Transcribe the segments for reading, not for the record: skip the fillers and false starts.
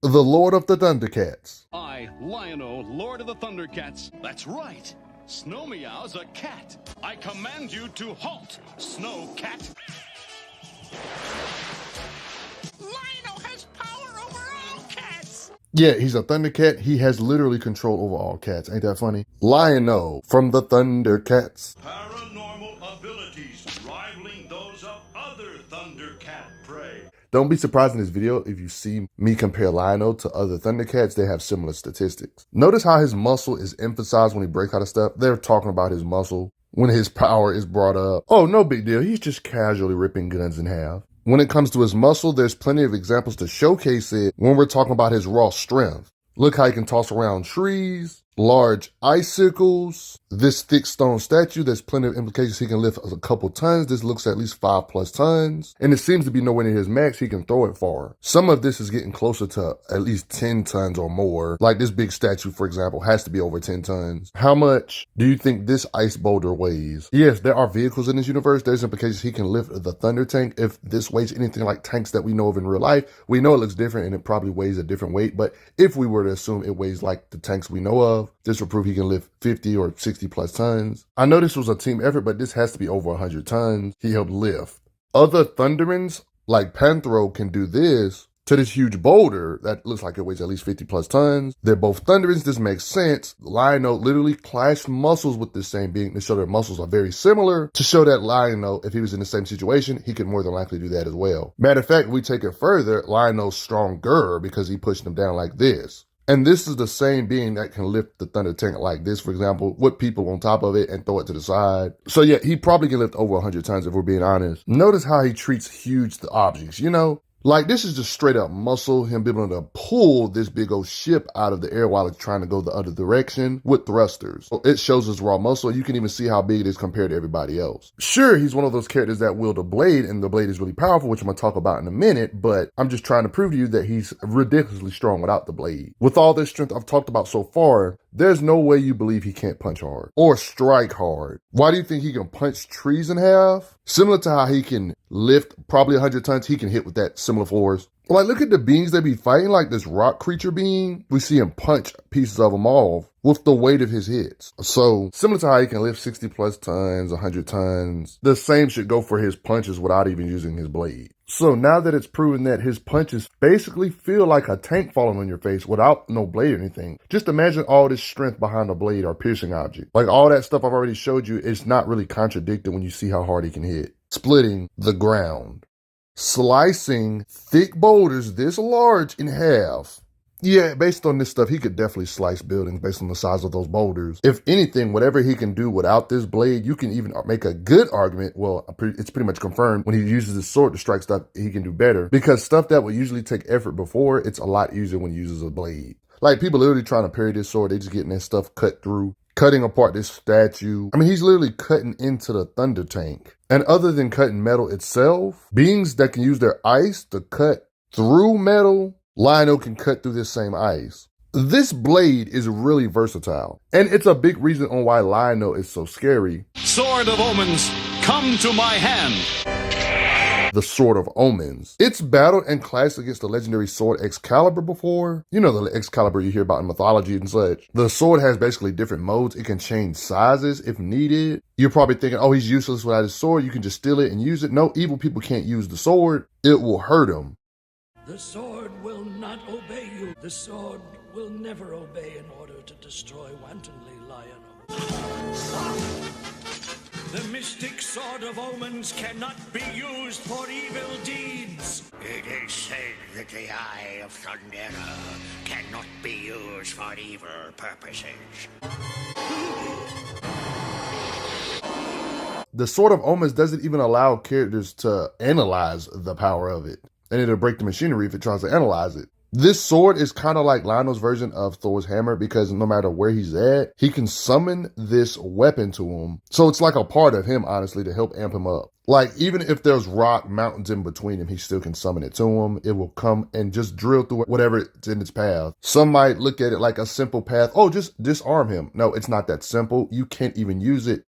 the Lord of the Thundercats. I, Lion-O, Lord of the Thundercats. That's right. Snow Meow's a cat. I command you to halt, Snow Cat. Lion-O has power over all cats. Yeah, he's a Thundercat. He has literally control over all cats. Ain't that funny? Lion-O from the Thundercats. Paranormal abilities rivaling those of other Thundercat prey. Don't be surprised in this video if you see me compare Lion-O to other Thundercats. They have similar statistics. Notice how his muscle is emphasized when he breaks out of stuff. They're talking about his muscle when his power is brought up. Oh, no big deal. He's just casually ripping guns in half. When it comes to his muscle, there's plenty of examples to showcase it when we're talking about his raw strength. Look how he can toss around trees, large icicles, this thick stone statue. There's plenty of implications. He can lift a couple tons. This looks at least 5+ tons. And it seems to be nowhere near his max. He can throw it far. Some of this is getting closer to at least 10 tons or more. Like this big statue, for example, has to be over 10 tons. How much do you think this ice boulder weighs? Yes, there are vehicles in this universe. There's implications he can lift the Thunder Tank. If this weighs anything like tanks that we know of in real life, we know it looks different and it probably weighs a different weight. But if we were to assume it weighs like the tanks we know of, this would prove he can lift 50 or 60+ tons. I know this was a team effort, but this has to be over 100 tons he helped lift. Other Thundermans, like Panthro, can do this to this huge boulder that looks like it weighs at least 50+ tons. They're both Thundermans. This makes sense. Lion-O literally clashed muscles with this same being to show their muscles are very similar, to show that Lion-O, if he was in the same situation, he could more than likely do that as well. Matter of fact, if we take it further, Lion-O's stronger because he pushed him down like this. And this is the same being that can lift the Thunder Tank like this, for example, with people on top of it and throw it to the side. So yeah, he probably can lift over 100 tons if we're being honest. Notice how he treats huge objects, you know? Like this is just straight up muscle, him being able to pull this big old ship out of the air while it's trying to go the other direction with thrusters. So it shows his raw muscle. You can even see how big it is compared to everybody else. Sure, he's one of those characters that wield a blade, and the blade is really powerful, which I'm gonna talk about in a minute, but I'm just trying to prove to you that he's ridiculously strong without the blade. With all this strength I've talked about so far, there's no way you believe he can't punch hard or strike hard. Why do you think he can punch trees in half? Similar to how he can lift probably 100 tons, he can hit with that similar force. Like, look at the beings they be fighting, like this rock creature being. We see him punch pieces of them off with the weight of his hits. So, similar to how he can lift 60+ tons, 100 tons, the same should go for his punches without even using his blade. So now that it's proven that his punches basically feel like a tank falling on your face without no blade or anything, just imagine all this strength behind a blade or piercing object. Like all that stuff I've already showed you, it's not really contradicted when you see how hard he can hit. Splitting the ground. Slicing thick boulders this large in half. Yeah, based on this stuff, he could definitely slice buildings based on the size of those boulders. If anything, whatever he can do without this blade, you can even make a good argument. Well, it's pretty much confirmed when he uses his sword to strike stuff, he can do better. Because stuff that would usually take effort before, it's a lot easier when he uses a blade. Like people literally trying to parry this sword, they just getting that stuff cut through, cutting apart this statue. I mean, he's literally cutting into the Thunder Tank. And other than cutting metal itself, beings that can use their ice to cut through metal, Lion-O can cut through this same ice. This blade is really versatile, and it's a big reason on why Lion-O is so scary. Sword of Omens, come to my hand. The Sword of Omens. It's battled and clashed against the legendary sword Excalibur before. You know the Excalibur you hear about in mythology and such. The sword has basically different modes. It can change sizes if needed. You're probably thinking, oh, he's useless without his sword. You can just steal it and use it. No, evil people can't use the sword. It will hurt them. The sword will not obey you. The sword will never obey in order to destroy wantonly, Lion-O. The mystic Sword of Omens cannot be used for evil deeds. It is said that the Eye of Thundera cannot be used for evil purposes. The Sword of Omens doesn't even allow characters to analyze the power of it. And it'll break the machinery if it tries to analyze it. This sword is kind of like Lion-O's version of Thor's hammer because no matter where he's at, he can summon this weapon to him. So it's like a part of him, honestly, to help amp him up. Like, even if there's rock mountains in between him, he still can summon it to him. It will come and just drill through whatever it's in its path. Some might look at it like a simple path. Oh, just disarm him. No, it's not that simple. You can't even use it.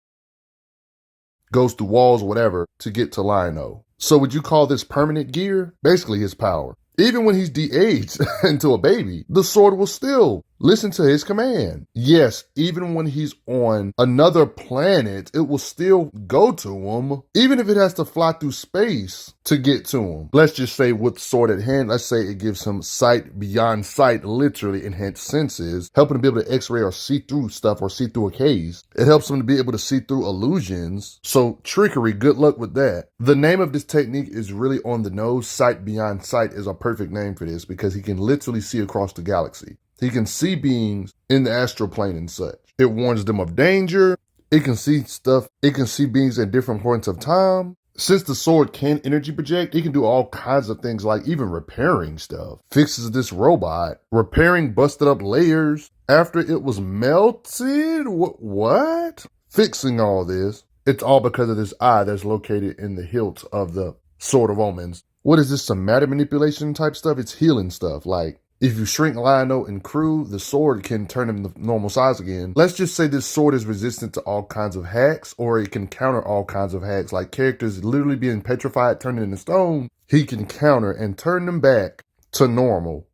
Goes through walls or whatever to get to Lion-O. So would you call this permanent gear? Basically his power. Even when he's de-aged into a baby, the sword will still listen to his command. Yes, even when he's on another planet, it will still go to him, even if it has to fly through space to get to him. Let's just say with the sword at hand, let's say it gives him sight beyond sight, literally enhanced senses, helping him be able to x-ray or see through stuff or see through a haze. It helps him to be able to see through illusions. So trickery, good luck with that. The name of this technique is really on the nose. Sight beyond sight is a perfect name for this because he can literally see across the galaxy. He can see beings in the astral plane and such. It warns them of danger. It can see stuff. It can see beings at different points of time. Since the sword can energy project, it can do all kinds of things like even repairing stuff. Fixes this robot, repairing busted up layers after it was melted. What? Fixing all this. It's all because of this eye that's located in the hilt of the Sword of Omens. What is this, some matter manipulation type stuff? It's healing stuff. Like, if you shrink Lionel and crew, the sword can turn him to normal size again. Let's just say this sword is resistant to all kinds of hacks, or it can counter all kinds of hacks, like characters literally being petrified, turning into stone. He can counter and turn them back to normal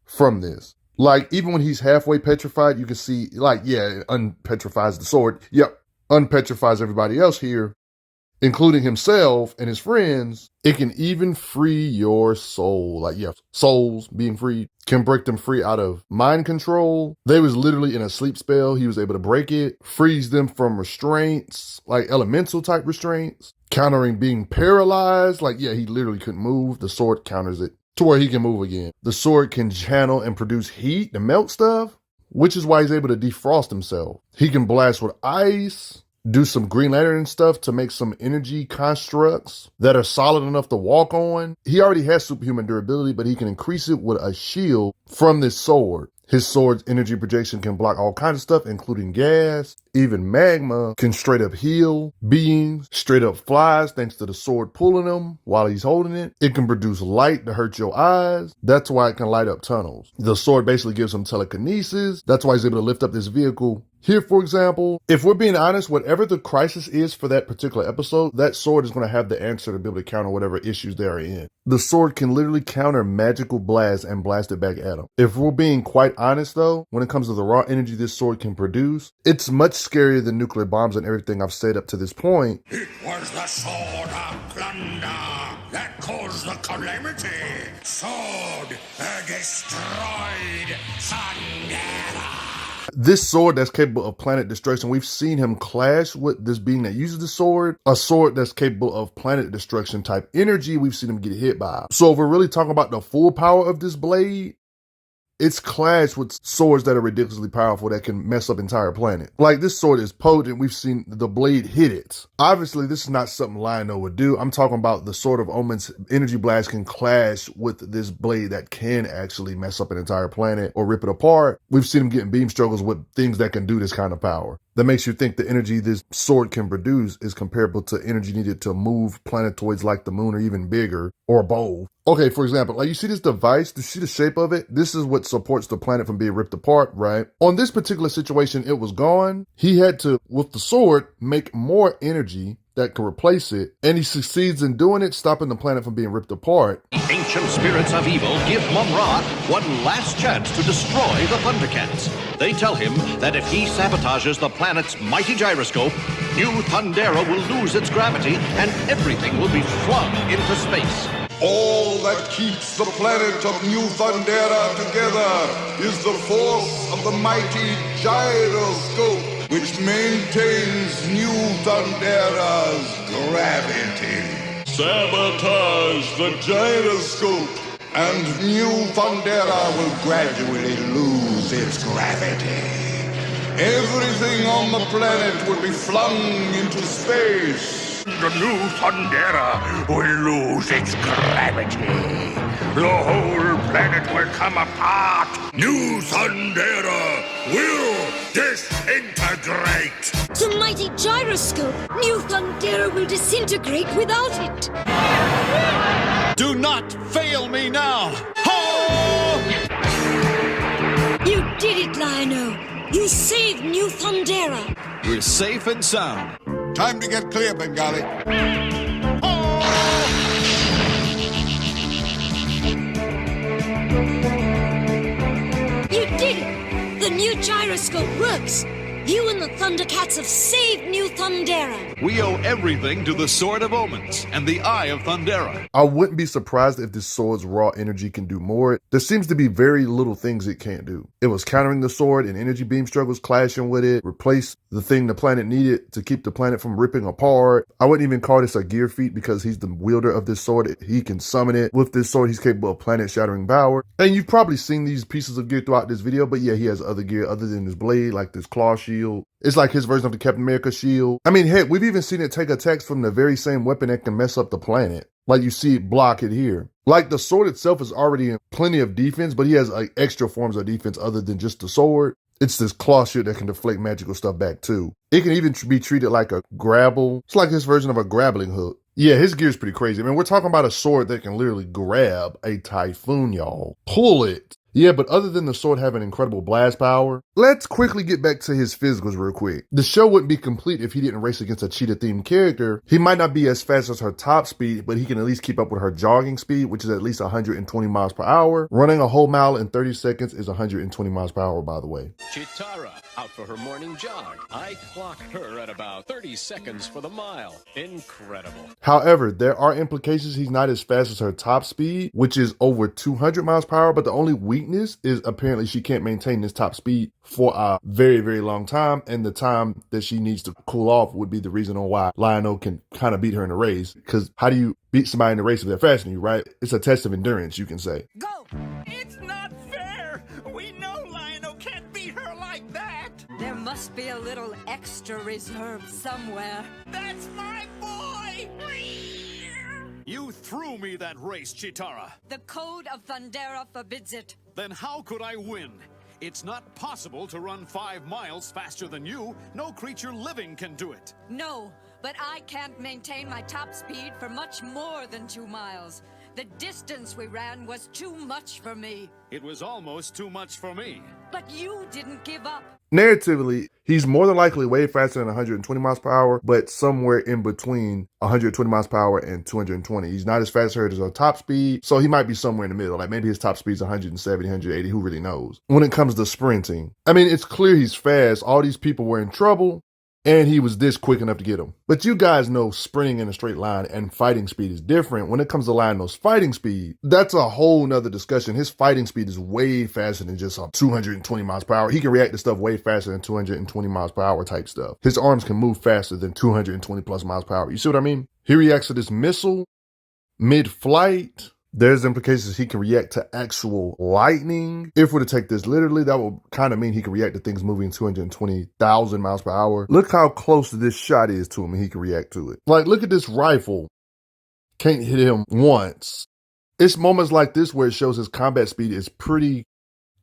from this. Like, even when he's halfway petrified, you can see, like, yeah, it unpetrifies the sword. Yep, unpetrifies everybody else here, including himself and his friends. It can even free your soul. Like, yeah, souls being freed can break them free out of mind control. They was literally in a sleep spell. He was able to break it, frees them from restraints, like elemental type restraints, countering being paralyzed. Like, yeah, he literally couldn't move. The sword counters it to where he can move again. The sword can channel and produce heat to melt stuff, which is why he's able to defrost himself. He can blast with ice, do some Green Lantern stuff to make some energy constructs that are solid enough to walk on. He already has superhuman durability, but he can increase it with a shield from this sword. His sword's energy projection can block all kinds of stuff, including gas. Even magma can straight up heal beings, straight up flies thanks to the sword pulling them while he's holding it. It can produce light to hurt your eyes. That's why it can light up tunnels. The sword basically gives him telekinesis. That's why he's able to lift up this vehicle. Here, for example, if we're being honest, whatever the crisis is for that particular episode, that sword is going to have the answer to be able to counter whatever issues they are in. The sword can literally counter magical blasts and blast it back at him. If we're being quite honest, though, when it comes to the raw energy this sword can produce, it's much scarier than nuclear bombs and everything I've said up to this point. It was the sword of plunder that caused the calamity. Sword destroyed Thundera. This sword that's capable of planet destruction, we've seen him clash with this being that uses the sword. A sword that's capable of planet destruction type energy, we've seen him get hit by. So if we're really talking about the full power of this blade, it's clashed with swords that are ridiculously powerful that can mess up entire planet. Like, this sword is potent. We've seen the blade hit it. Obviously, this is not something Lionel would do. I'm talking about the Sword of Omens energy blast can clash with this blade that can actually mess up an entire planet or rip it apart. We've seen him getting beam struggles with things that can do this kind of power. That makes you think the energy this sword can produce is comparable to energy needed to move planetoids like the moon or even bigger, or both. Okay, for example, like, you see this device, you see the shape of it? This is what supports the planet from being ripped apart, right? On this particular situation, it was gone. He had to, with the sword, make more energy that can replace it, and he succeeds in doing it, stopping the planet from being ripped apart. Ancient spirits of evil give Mum-Ra one last chance to destroy the Thundercats. They tell him that if he sabotages the planet's mighty gyroscope, New Thundera will lose its gravity and everything will be flung into space. All that keeps the planet of New Thundera together is the force of the mighty gyroscope, which maintains New Thundera's gravity. Sabotage the gyroscope, and New Thundera will gradually lose its gravity. Everything on the planet will be flung into space. The New Thundera will lose its gravity. The whole planet will come apart. New Thundera will disintegrate. The mighty gyroscope! New Thundera will disintegrate without it! Do not fail me now! Ho! You did it, Lionel! You saved New Thundera! We're safe and sound. Time to get clear, Bengali. new gyroscope works. You and the Thundercats have saved New Thundera. We owe everything to the Sword of Omens and the Eye of Thundera. I wouldn't be surprised if this sword's raw energy can do more. There seems to be very little things it can't do. It was countering the sword and energy beam struggles, clashing with it, replace the thing the planet needed to keep the planet from ripping apart. I wouldn't even call this a gear feat because he's the wielder of this sword. He can summon it. With this sword, he's capable of planet-shattering power. And you've probably seen these pieces of gear throughout this video, but yeah, he has other gear other than his blade, like this claw shield. It's like his version of the Captain America shield. I mean, heck, we've even seen it take attacks from the very same weapon that can mess up the planet. Like you see it block it here. Like the sword itself is already in plenty of defense, but he has like extra forms of defense other than just the sword. It's this claw shield that can deflect magical stuff back too. It can even be treated like a grapple. It's like his version of a grappling hook. Yeah, his gear is pretty crazy. I mean, we're talking about a sword that can literally grab a typhoon, y'all. Pull it. Yeah, but other than the sword having incredible blast power, let's quickly get back to his physicals real quick. The show wouldn't be complete if he didn't race against a cheetah-themed character. He might not be as fast as her top speed, but he can at least keep up with her jogging speed, which is at least 120 miles per hour. Running a whole mile in 30 seconds is 120 miles per hour, by the way. Chitara, out for her morning jog. I clock her at about 30 seconds for the mile. Incredible. However, there are implications he's not as fast as her top speed, which is over 200 miles per hour, but the only weakness is apparently she can't maintain this top speed for a very, very long time, and the time that she needs to cool off would be the reason on why Lion-O can kind of beat her in a race, because how do you beat somebody in a race if they're faster than you, right? It's a test of endurance, you can say. Go! It's not fair! We know Lion-O can't beat her like that! There must be a little extra reserve somewhere. That's my boy! You threw me that race, Chitara. The code of Thundera forbids it. Then how could I win? It's not possible to run 5 miles faster than you. No creature living can do it. No, but I can't maintain my top speed for much more than 2 miles. The distance we ran was too much for me. It was almost too much for me. But you didn't give up. Narratively, he's more than likely way faster than 120 miles per hour, but somewhere in between 120 miles per hour and 220. He's not as fast as her as her top speed, so he might be somewhere in the middle. Like maybe his top speed is 170, 180, who really knows? When it comes to sprinting, I mean, it's clear he's fast. All these people were in trouble, and he was this quick enough to get them. But you guys know sprinting in a straight line and fighting speed is different. When it comes to Lion-O's fighting speed, that's a whole nother discussion. His fighting speed is way faster than just 220 miles per hour. He can react to stuff way faster than 220 miles per hour type stuff. His arms can move faster than 220 plus miles per hour. You see what I mean? He reacts to this missile mid-flight. There's implications he can react to actual lightning. If we're to take this literally, that will kind of mean he can react to things moving 220,000 miles per hour. Look how close this shot is to him and he can react to it. Like, look at this rifle. Can't hit him once. It's moments like this where it shows his combat speed is pretty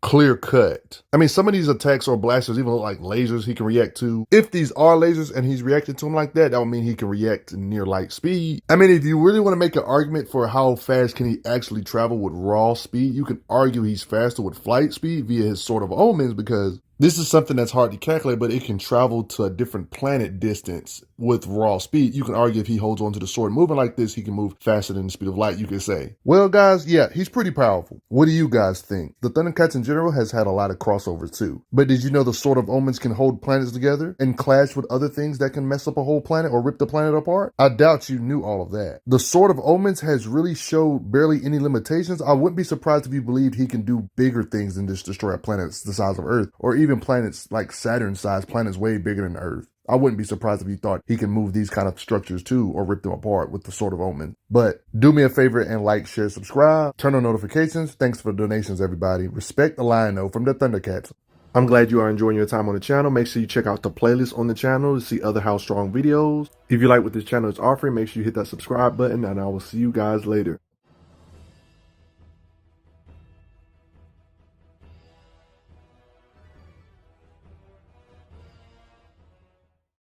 clear cut. I mean, some of these attacks or blasters even look like lasers he can react to. If these are lasers and he's reacting to them like that, that would mean he can react to near light speed. I mean, if you really want to make an argument for how fast can he actually travel with raw speed, you can argue he's faster with flight speed via his Sword of Omens, because this is something that's hard to calculate, but it can travel to a different planet distance with raw speed. You can argue if he holds onto the sword moving like this, he can move faster than the speed of light, you could say. Well, guys, yeah, he's pretty powerful. What do you guys think? The Thundercats in general has had a lot of crossovers too. But did you know the Sword of Omens can hold planets together and clash with other things that can mess up a whole planet or rip the planet apart? I doubt you knew all of that. The Sword of Omens has really showed barely any limitations. I wouldn't be surprised if you believed he can do bigger things than just destroy a planet the size of Earth, or even planets like Saturn-sized planets way bigger than Earth. I wouldn't be surprised if you thought he can move these kind of structures too, or rip them apart with the Sword of Omen. But do me a favor and like, share, subscribe, turn on notifications. Thanks for the donations, everybody. Respect the Lion-O from the Thundercats. I'm glad you are enjoying your time on the channel. Make sure you check out the playlist on the channel to see other How Strong videos. If you like what this channel is offering, make sure you hit that subscribe button, and I will see you guys later.